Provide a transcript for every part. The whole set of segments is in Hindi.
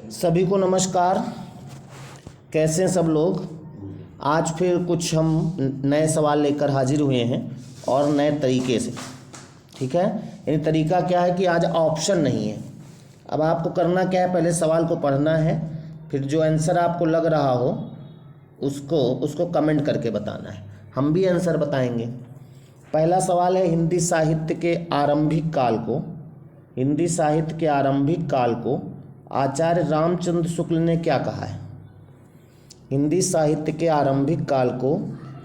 सभी को नमस्कार। कैसे हैं सब लोग। आज फिर कुछ हम नए सवाल लेकर हाजिर हुए हैं और नए तरीके से। ठीक है, यानी तरीका क्या है कि आज ऑप्शन नहीं है। अब आपको करना क्या है, पहले सवाल को पढ़ना है, फिर जो आंसर आपको लग रहा हो उसको कमेंट करके बताना है। हम भी आंसर बताएंगे। पहला सवाल है, हिंदी साहित्य के आरंभिक काल को आचार्य रामचंद्र शुक्ल ने क्या कहा है। हिंदी साहित्य के आरंभिक काल को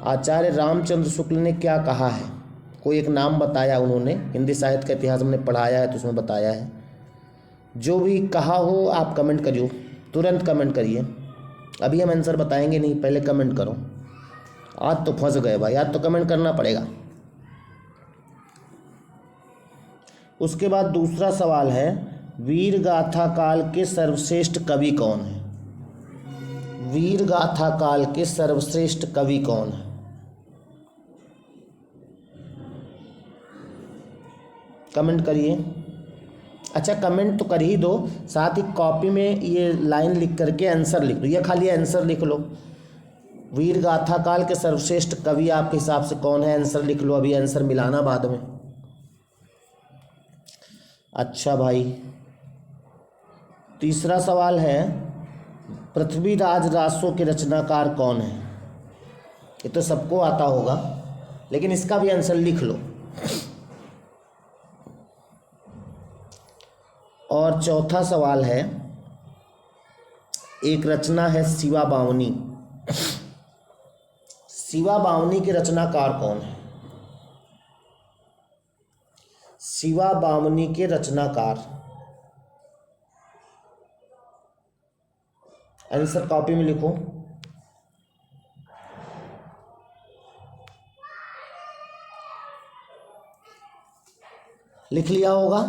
आचार्य रामचंद्र शुक्ल ने क्या कहा है। कोई एक नाम बताया उन्होंने, हिंदी साहित्य का इतिहास हमने पढ़ाया है तो उसमें बताया है। जो भी कहा हो आप कमेंट करिए, तुरंत कमेंट करिए। अभी हम आंसर बताएंगे नहीं, पहले कमेंट करो। आज तो फंस गए भाई, आज तो कमेंट करना पड़ेगा। उसके बाद दूसरा सवाल है, वीर गाथा काल के सर्वश्रेष्ठ कवि कौन है। वीर गाथा काल के सर्वश्रेष्ठ कवि कौन है। कमेंट करिए। अच्छा, कमेंट तो कर ही दो, साथ ही कॉपी में ये लाइन लिख करके आंसर लिख दो, या खाली आंसर लिख लो। वीर गाथा काल के सर्वश्रेष्ठ कवि आपके हिसाब से कौन है, आंसर लिख लो। अभी आंसर मिलाना बाद में। अच्छा भाई, तीसरा सवाल है, पृथ्वीराज रासो के रचनाकार कौन है। ये तो सबको आता होगा, लेकिन इसका भी आंसर लिख लो। और चौथा सवाल है, एक रचना है शिवा बावनी। शिवा बावनी के रचनाकार कौन है। शिवा बावनी के रचनाकार, आंसर कॉपी में लिखो। लिख लिया होगा।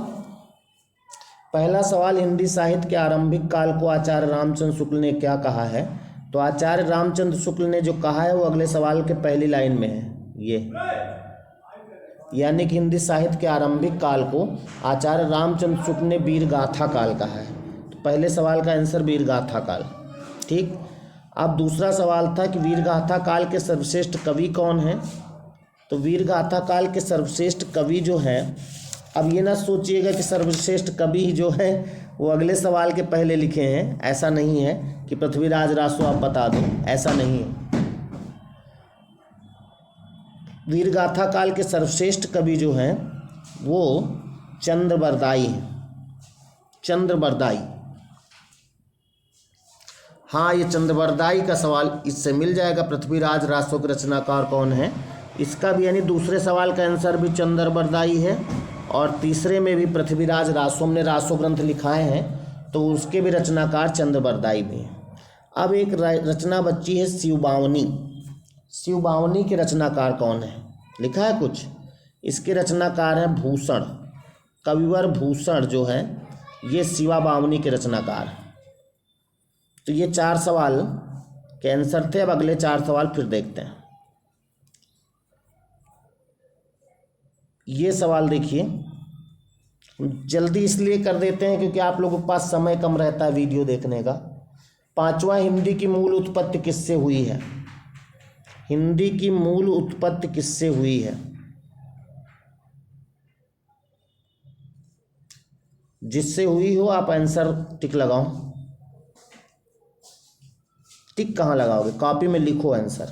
पहला सवाल, हिंदी साहित्य के आरंभिक काल को आचार्य रामचंद्र शुक्ल ने क्या कहा है। तो आचार्य रामचंद्र शुक्ल ने जो कहा है वो अगले सवाल के पहली लाइन में है। ये यानी कि हिंदी साहित्य के आरंभिक काल को आचार्य रामचंद्र शुक्ल ने वीर गाथा काल कहा है। तो पहले सवाल का आंसर वीर गाथा काल। ठीक। अब दूसरा सवाल था कि वीर गाथा काल के सर्वश्रेष्ठ कवि कौन है। तो वीर गाथा काल के सर्वश्रेष्ठ कवि जो है, अब ये ना सोचिएगा कि सर्वश्रेष्ठ कवि जो है वो अगले सवाल के पहले लिखे हैं। ऐसा नहीं है कि पृथ्वीराज रासो आप बता दो, ऐसा नहीं है। वीर गाथा काल के सर्वश्रेष्ठ कवि जो हैं वो चंद्रबरदाई हैं। चंद्रबरदाई, हाँ, ये चंद्रबरदाई का सवाल इससे मिल जाएगा। पृथ्वीराज रासो के रचनाकार कौन है, इसका भी यानी दूसरे सवाल का आंसर भी चंद्रबरदाई है। और तीसरे में भी पृथ्वीराज रासो, हमने रासो ग्रंथ लिखाए हैं तो उसके भी रचनाकार चंद्रबरदाई भी हैं। अब एक रचना बच्ची है शिवबावनी। शिवबावनी के रचनाकार कौन है, लिखा है कुछ। इसके रचनाकार हैं भूषण, कविवर भूषण जो है ये शिवबावनी के रचनाकार। तो ये 4 सवाल के आंसर थे। अब अगले 4 सवाल फिर देखते हैं। ये सवाल देखिए, जल्दी इसलिए कर देते हैं क्योंकि आप लोगों के पास समय कम रहता है वीडियो देखने का। 5वां, हिंदी की मूल उत्पत्ति किससे हुई है। हिंदी की मूल उत्पत्ति किससे हुई है। जिससे हुई हो आप आंसर टिक लगाओ। टिक कहाँ लगाओगे, कॉपी में लिखो आंसर।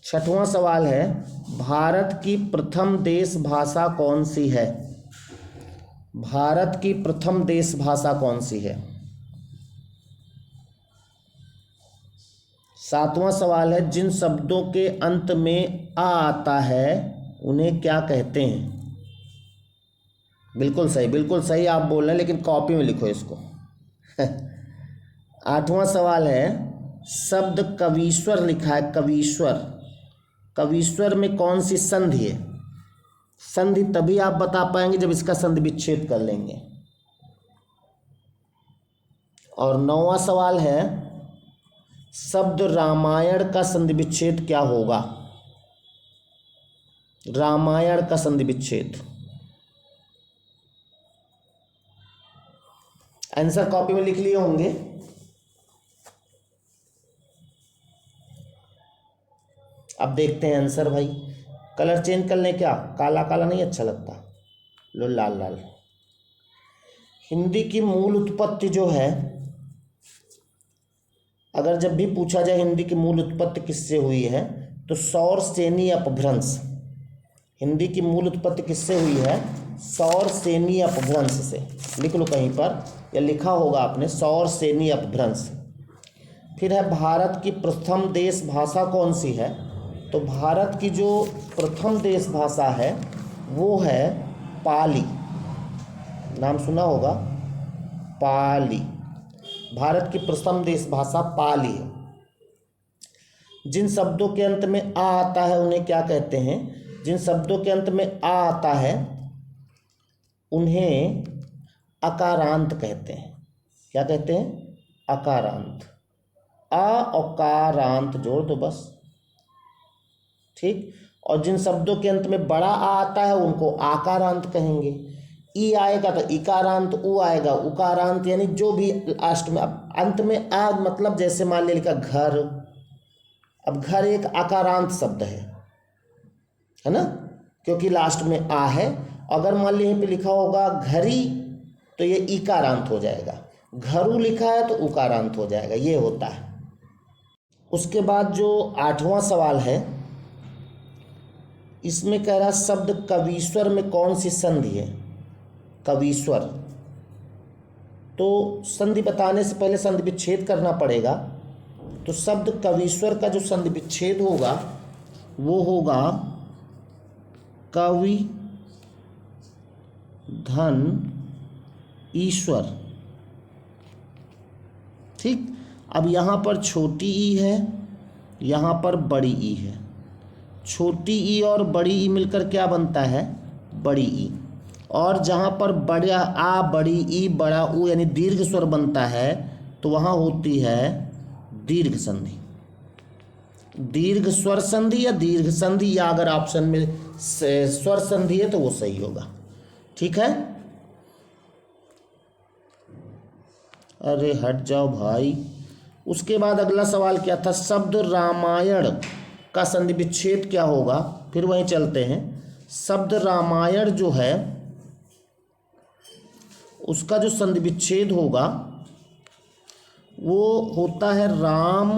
6वां सवाल है, भारत की प्रथम देश भाषा कौन सी है। भारत की प्रथम देश भाषा कौन सी है। 7वां सवाल है, जिन शब्दों के अंत में आ आता है उन्हें क्या कहते हैं। बिल्कुल सही, बिल्कुल सही आप बोल रहे हैं, लेकिन कॉपी में लिखो इसको। 8वां सवाल है, शब्द कवीश्वर लिखा है, कवीश्वर। कवीश्वर में कौन सी संधि है। संधि तभी आप बता पाएंगे जब इसका संधि विच्छेद कर लेंगे। और 9वां सवाल है, शब्द रामायण का संधि विच्छेद क्या होगा। रामायण का संधि विच्छेद। आंसर कॉपी में लिख लिए होंगे। अब देखते हैं आंसर भाई। कलर चेंज कर लें क्या? काला काला नहीं अच्छा लगता, लो लाल लाल। हिंदी की मूल उत्पत्ति जो है, अगर जब भी पूछा जाए हिंदी की मूल उत्पत्ति किससे हुई है, तो सौर सेनी अपभ्रंश। हिंदी की मूल उत्पत्ति किससे हुई है? सौर सेनी अपभ्रंश से। लिख लो कहीं पर, या लिखा होगा आपने, सौर सेनी अपभ्रंश। फिर है भारत की प्रथम देश भाषा कौन सी है? तो भारत की जो प्रथम देश भाषा है वो है पाली। नाम सुना होगा, पाली। भारत की प्रथम देश भाषा पाली है। जिन शब्दों के अंत में आ आता है उन्हें क्या कहते हैं? जिन शब्दों के अंत में आ आता है उन्हें अकारांत कहते हैं। क्या कहते हैं? अकारांत। आ अकारांत जोड़ दो बस, ठीक। और जिन शब्दों के अंत में बड़ा आ आता है उनको आकारांत कहेंगे। ई आएगा तो इकारांत, उ आएगा उकारांत, यानी जो भी लास्ट में। अब अंत में आ मतलब जैसे मान लिया घर। अब घर एक आकारांत शब्द है ना, क्योंकि लास्ट में आ है। अगर मान लीजिए यहीं पे लिखा होगा घरी तो ये इकारांत हो जाएगा, घरू लिखा है तो उकारांत हो जाएगा, ये होता है। उसके बाद जो 8वां सवाल है, इसमें कह रहा शब्द कवीश्वर में कौन सी संधि है? कवीश्वर, तो संधि बताने से पहले संधि विच्छेद करना पड़ेगा। तो शब्द कवीश्वर का जो संधि विच्छेद होगा वो होगा कवि धन ईश्वर, ठीक। अब यहाँ पर छोटी ई है, यहाँ पर बड़ी ई है। छोटी ई और बड़ी ई मिलकर क्या बनता है? बड़ी ई। और जहाँ पर बड़ा आ, बड़ी ई, बड़ा ऊ यानी दीर्घ स्वर बनता है तो वहाँ होती है दीर्घ संधि। दीर्घ स्वर संधि या दीर्घ संधि, या अगर ऑप्शन में स्वर संधि है तो वो सही होगा, ठीक है। अरे हट जाओ भाई। उसके बाद अगला सवाल क्या था? शब्द रामायण का संधि विच्छेद क्या होगा? फिर वहीं चलते हैं। शब्द रामायण जो है उसका जो संधि विच्छेद होगा वो होता है राम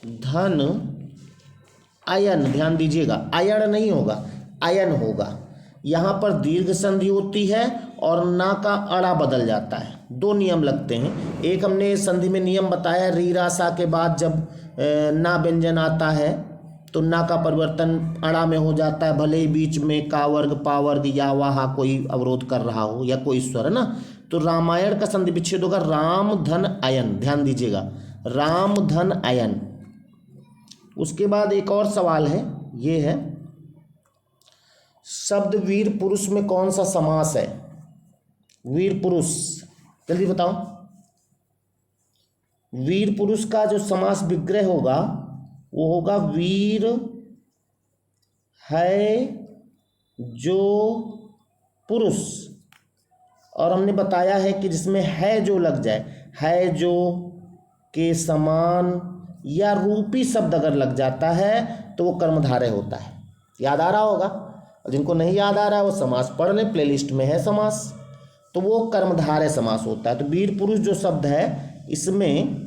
धन अयन। ध्यान दीजिएगा, अयन नहीं होगा, अयन होगा। यहाँ पर दीर्घ संधि होती है और ना का अड़ा बदल जाता है। दो नियम लगते हैं। एक हमने संधि में नियम बताया, रीरा सा के बाद जब ना व्यंजन आता है तो ना का परिवर्तन अड़ा में हो जाता है, भले ही बीच में का वर्ग पा वर्ग या वहा कोई अवरोध कर रहा हो या कोई स्वर, है ना। तो रामायण का संधि विच्छेद होगा राम धन अयन। ध्यान दीजिएगा, राम धन अयन। उसके बाद एक और सवाल है, ये है शब्द वीर पुरुष में कौन सा समास है? वीर पुरुष, जल्दी बताओ। वीर पुरुष का जो समास विग्रह होगा वो होगा वीर है जो पुरुष। और हमने बताया है कि जिसमें है जो लग जाए, है जो के समान या रूपी शब्द अगर लग जाता है तो वो कर्मधारय होता है। याद आ रहा होगा, और जिनको नहीं याद आ रहा है वो समास पढ़ लें, प्लेलिस्ट में है समास। तो वो कर्मधारय समास होता है। तो वीर पुरुष जो शब्द है इसमें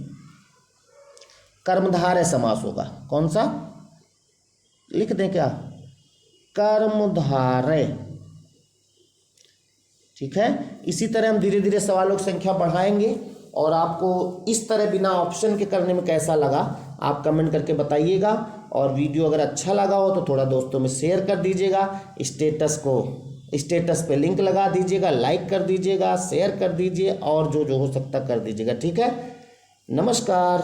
कर्मधारय समास होगा। कौन सा लिख दें क्या? कर्मधारय, ठीक है। इसी तरह हम धीरे धीरे सवालों की संख्या बढ़ाएंगे। और आपको इस तरह बिना ऑप्शन के करने में कैसा लगा आप कमेंट करके बताइएगा। और वीडियो अगर अच्छा लगा हो तो थोड़ा दोस्तों में शेयर कर दीजिएगा। स्टेटस पे लिंक लगा दीजिएगा, लाइक कर दीजिएगा, शेयर कर दीजिए और जो जो हो सकता कर दीजिएगा, ठीक है। नमस्कार।